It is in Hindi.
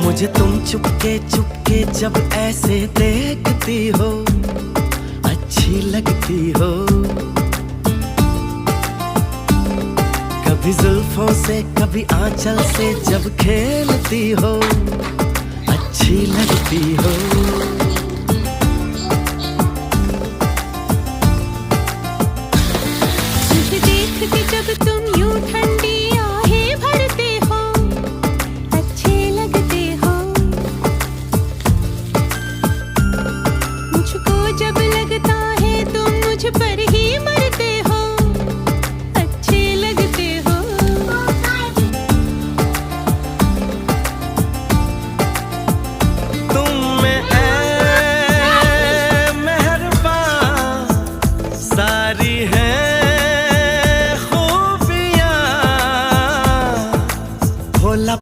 मुझे तुम चुपके चुपके जब ऐसे देखती हो, अच्छी लगती हो। कभी जुल्फों से कभी आंचल से जब खेलती हो, अच्छी लगती हो।